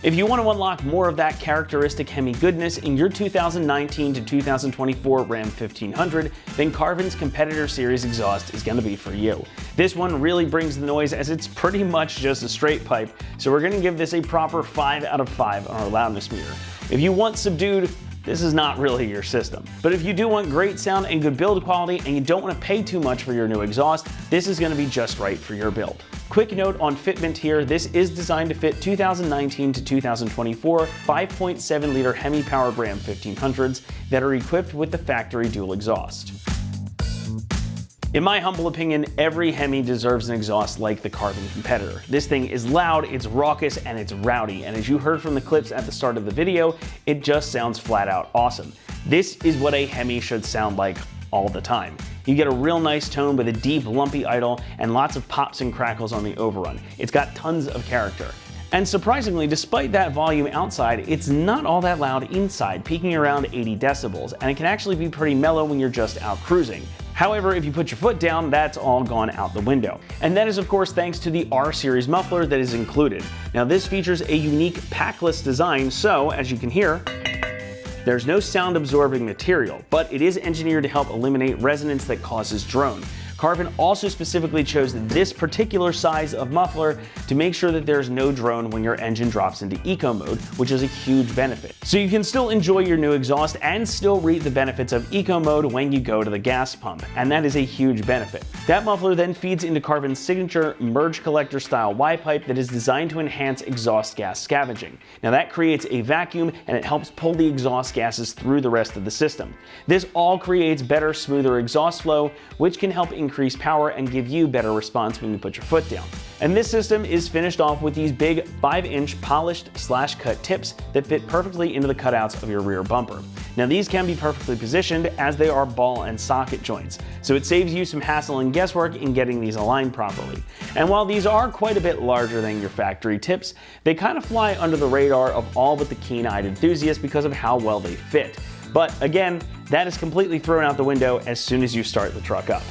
If you want to unlock more of that characteristic Hemi goodness in your 2019 to 2024 Ram 1500, then Carven's Competitor Series exhaust is going to be for you. This one really brings the noise as it's pretty much just a straight pipe, so we're going to give this a proper 5 out of 5 on our loudness meter. If you want subdued, this is not really your system. But if you do want great sound and good build quality and you don't want to pay too much for your new exhaust, this is going to be just right for your build. Quick note on fitment here, this is designed to fit 2019 to 2024 5.7 liter Hemi powered Ram 1500s that are equipped with the factory dual exhaust. In my humble opinion, every Hemi deserves an exhaust like the Carven Competitor. This thing is loud, it's raucous, and it's rowdy, and as you heard from the clips at the start of the video, it just sounds flat out awesome. This is what a Hemi should sound like all the time. You get a real nice tone with a deep, lumpy idle and lots of pops and crackles on the overrun. It's got tons of character. And surprisingly, despite that volume outside, it's not all that loud inside, peaking around 80 decibels, and it can actually be pretty mellow when you're just out cruising. However, if you put your foot down, that's all gone out the window. And that is of course thanks to the R-Series muffler that is included. Now this features a unique packless design, so as you can hear, there's no sound absorbing material, but it is engineered to help eliminate resonance that causes drone. Carven also specifically chose this particular size of muffler to make sure that there's no drone when your engine drops into eco mode, which is a huge benefit. So you can still enjoy your new exhaust and still reap the benefits of eco mode when you go to the gas pump, and that is a huge benefit. That muffler then feeds into Carven's signature merge collector style Y-pipe that is designed to enhance exhaust gas scavenging. Now that creates a vacuum and it helps pull the exhaust gases through the rest of the system. This all creates better, smoother exhaust flow, which can help increase power and give you better response when you put your foot down. And this system is finished off with these big 5-inch polished /cut tips that fit perfectly into the cutouts of your rear bumper. Now these can be perfectly positioned as they are ball and socket joints, so it saves you some hassle and guesswork in getting these aligned properly. And while these are quite a bit larger than your factory tips, they kind of fly under the radar of all but the keen-eyed enthusiasts because of how well they fit. But again, that is completely thrown out the window as soon as you start the truck up.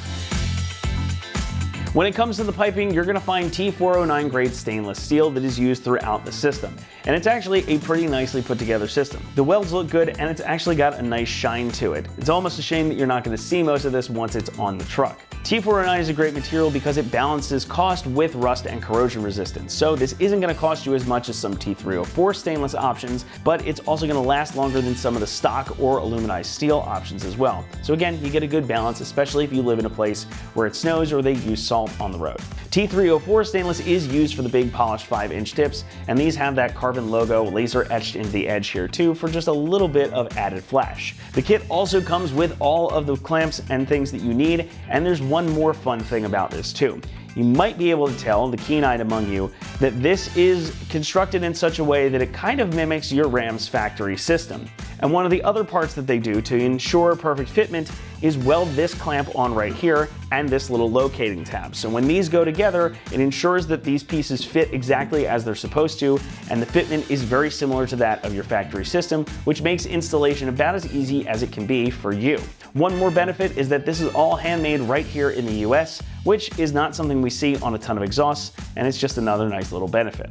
When it comes to the piping, you're going to find T409 grade stainless steel that is used throughout the system. And it's actually a pretty nicely put together system. The welds look good and it's actually got a nice shine to it. It's almost a shame that you're not going to see most of this once it's on the truck. T409 is a great material because it balances cost with rust and corrosion resistance. So this isn't going to cost you as much as some T304 stainless options, but it's also going to last longer than some of the stock or aluminized steel options as well. So again, you get a good balance, especially if you live in a place where it snows or they use salt on the road. T304 stainless is used for the big polished 5-inch tips, and these have that Carven logo laser etched into the edge here too for just a little bit of added flash. The kit also comes with all of the clamps and things that you need, and there's one more fun thing about this too. You might be able to tell, the keen-eyed among you, that this is constructed in such a way that it kind of mimics your Ram's factory system. And one of the other parts that they do to ensure perfect fitment is weld this clamp on right here and this little locating tab. So when these go together, it ensures that these pieces fit exactly as they're supposed to, and the fitment is very similar to that of your factory system, which makes installation about as easy as it can be for you. One more benefit is that this is all handmade right here in the US, which is not something we see on a ton of exhausts, and it's just another nice little benefit.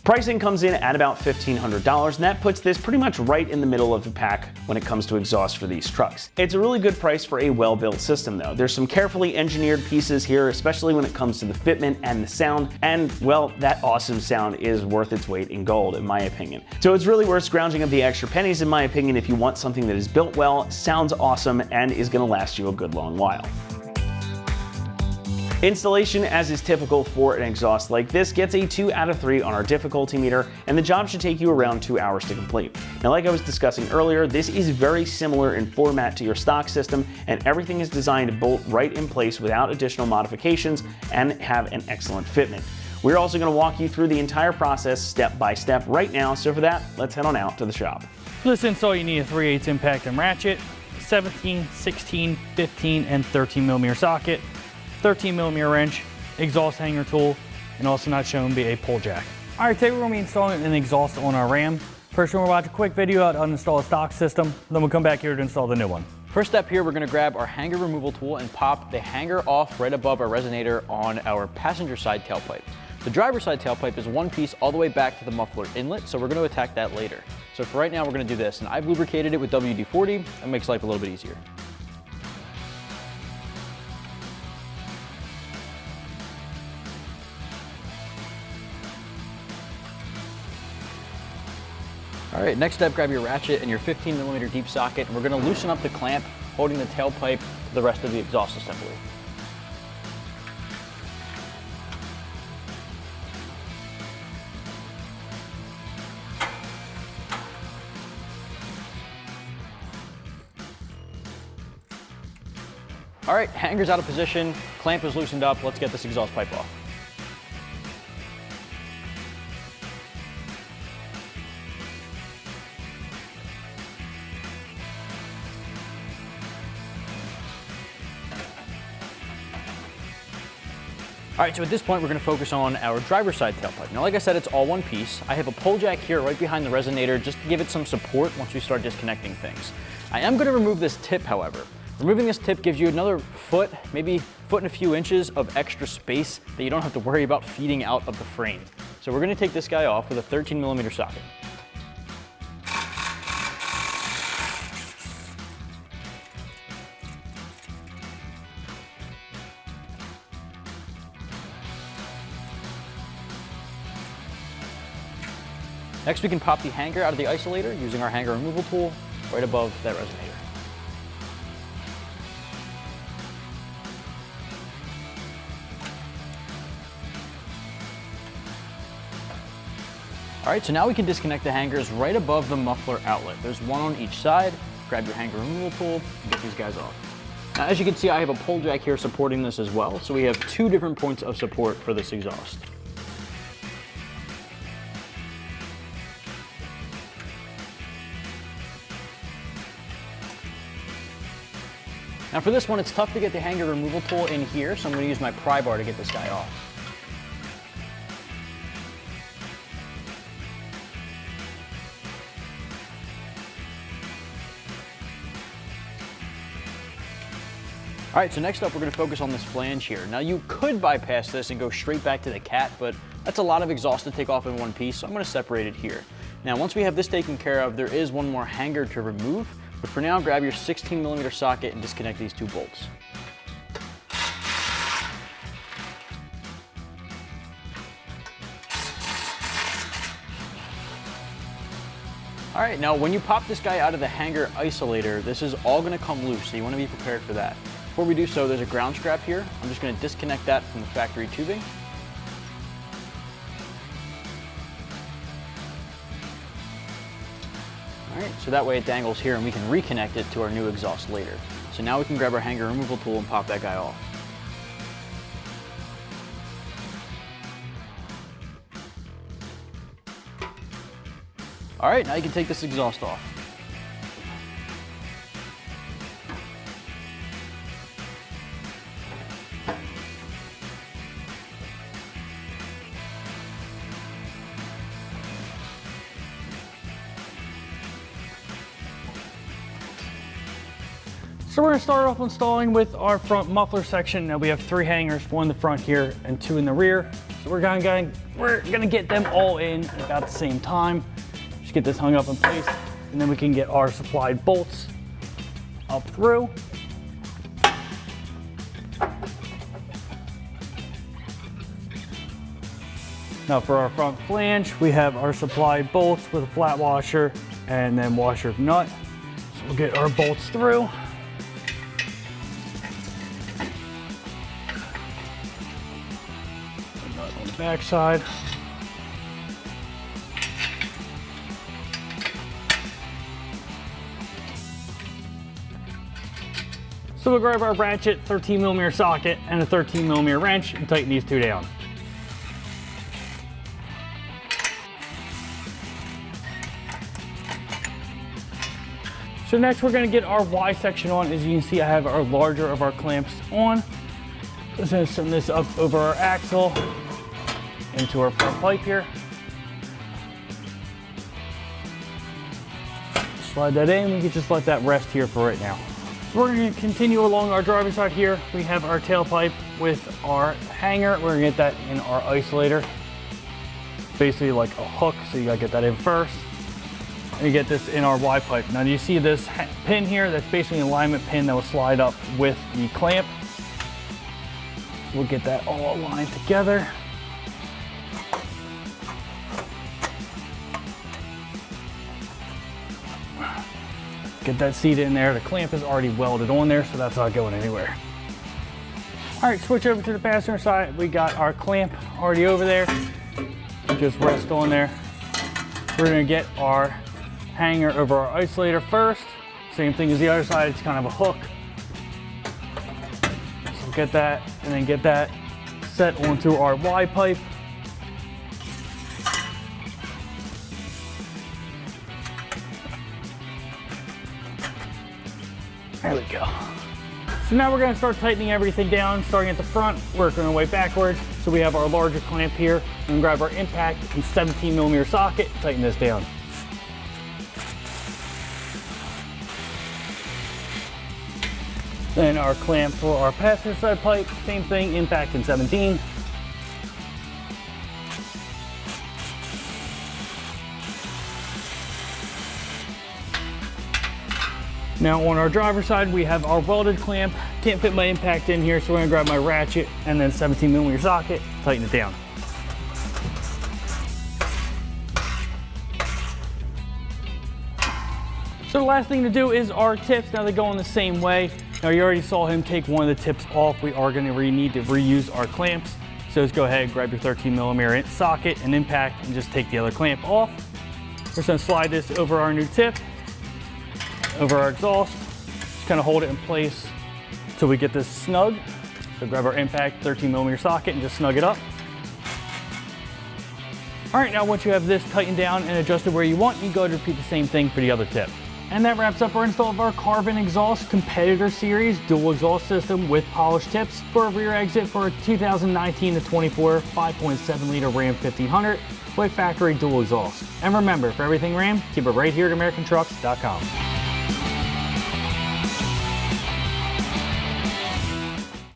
Pricing comes in at about $1,500, and that puts this pretty much right in the middle of the pack when it comes to exhaust for these trucks. It's a really good price for a well-built system though. There's some carefully engineered pieces here, especially when it comes to the fitment and the sound, and well, that awesome sound is worth its weight in gold in my opinion. So it's really worth scrounging up the extra pennies in my opinion if you want something that is built well, sounds awesome, and is gonna last you a good long while. Installation, as is typical for an exhaust like this, gets a 2 out of 3 on our difficulty meter, and the job should take you around 2 hours to complete. Now, like I was discussing earlier, this is very similar in format to your stock system, and everything is designed to bolt right in place without additional modifications and have an excellent fitment. We're also going to walk you through the entire process step by step right now, so for that, let's head on out to the shop. For this install, you need a 3/8 impact and ratchet, 17, 16, 15, and 13mm socket, 13mm wrench, exhaust hanger tool, and also not shown be a pull jack. All right, today we're going to be installing an exhaust on our Ram. First, we're going to watch a quick video how to uninstall a stock system, then we'll come back here to install the new one. First step here, we're going to grab our hanger removal tool and pop the hanger off right above our resonator on our passenger side tailpipe. The driver's side tailpipe is one piece all the way back to the muffler inlet, so we're going to attack that later. So for right now, we're going to do this, and I've lubricated it with WD-40. That makes life a little bit easier. All right, next step, grab your ratchet and your 15mm deep socket, and we're going to loosen up the clamp holding the tailpipe to the rest of the exhaust assembly. All right, hanger's out of position, clamp is loosened up. Let's get this exhaust pipe off. All right, so at this point, we're gonna focus on our driver's side tailpipe. Now, like I said, it's all one piece. I have a pull jack here right behind the resonator just to give it some support once we start disconnecting things. I am gonna remove this tip, however. Removing this tip gives you another foot, maybe foot and a few inches of extra space that you don't have to worry about feeding out of the frame. So we're gonna take this guy off with a 13mm socket. Next, we can pop the hanger out of the isolator using our hanger removal tool right above that resonator. All right, so now we can disconnect the hangers right above the muffler outlet. There's one on each side. Grab your hanger removal tool and get these guys off. Now, as you can see, I have a pull jack here supporting this as well, so we have two different points of support for this exhaust. Now for this one, it's tough to get the hanger removal tool in here, so I'm going to use my pry bar to get this guy off. All right, so next up, we're going to focus on this flange here. Now you could bypass this and go straight back to the cat, but that's a lot of exhaust to take off in one piece, so I'm going to separate it here. Now once we have this taken care of, there is one more hanger to remove. But for now, grab your 16mm socket and disconnect these two bolts. All right, now when you pop this guy out of the hanger isolator, this is all gonna come loose, so you wanna be prepared for that. Before we do so, there's a ground strap here. I'm just gonna disconnect that from the factory tubing. All right, so that way it dangles here and we can reconnect it to our new exhaust later. So now we can grab our hanger removal tool and pop that guy off. All right, now you can take this exhaust off. So we're gonna start off installing with our front muffler section. Now we have 3 hangers, one in the front here and 2 in the rear. So we're gonna get them all in at about the same time. Just get this hung up in place, and then we can get our supplied bolts up through. Now for our front flange, we have our supplied bolts with a flat washer and then washer nut. So we'll get our bolts through. Nut on the back side. So we'll grab our ratchet, 13mm socket, and a 13mm wrench and tighten these 2 down. So next we're going to get our Y section on. As you can see, I have our larger of our clamps on. Just going to send this up over our axle into our front pipe here. Slide that in. We can just let that rest here for right now. We're going to continue along our driver's side here. We have our tailpipe with our hanger. We're going to get that in our isolator. basically like a hook, so you gotta get that in first. And you get this in our Y pipe. Now do you see this pin here? That's basically an alignment pin that will slide up with the clamp. We'll get that all aligned together. Get that seat in there. The clamp is already welded on there, so that's not going anywhere. All right, switch over to the passenger side. We got our clamp already over there. Just rest on there. We're gonna get our hanger over our isolator first. Same thing as the other side, it's kind of a hook. So get that, and then get that set onto our Y pipe. There we go. So now we're gonna start tightening everything down, starting at the front, working our way backwards. So we have our larger clamp here. We're gonna grab our impact and 17mm socket, tighten this down. Then our clamp for our passenger side pipe, same thing, impact and 17. Now on our driver's side, we have our welded clamp. Can't fit my impact in here, so we're gonna grab my ratchet and then 17mm socket, tighten it down. So the last thing to do is our tips. Now they go in the same way. Now you already saw him take one of the tips off. We are gonna need to reuse our clamps. So just go ahead, grab your 13mm socket and impact and just take the other clamp off. We're just gonna slide this over our new tip, over our exhaust, just kind of hold it in place until we get this snug. So grab our impact 13mm socket and just snug it up. All right, now once you have this tightened down and adjusted where you want, you go to repeat the same thing for the other tip. And that wraps up our install of our Carven exhaust competitor series dual exhaust system with polished tips for a rear exit for a 2019 to 24 5.7 liter Ram 1500 with factory dual exhaust. And remember, for everything Ram, keep it right here at AmericanTrucks.com.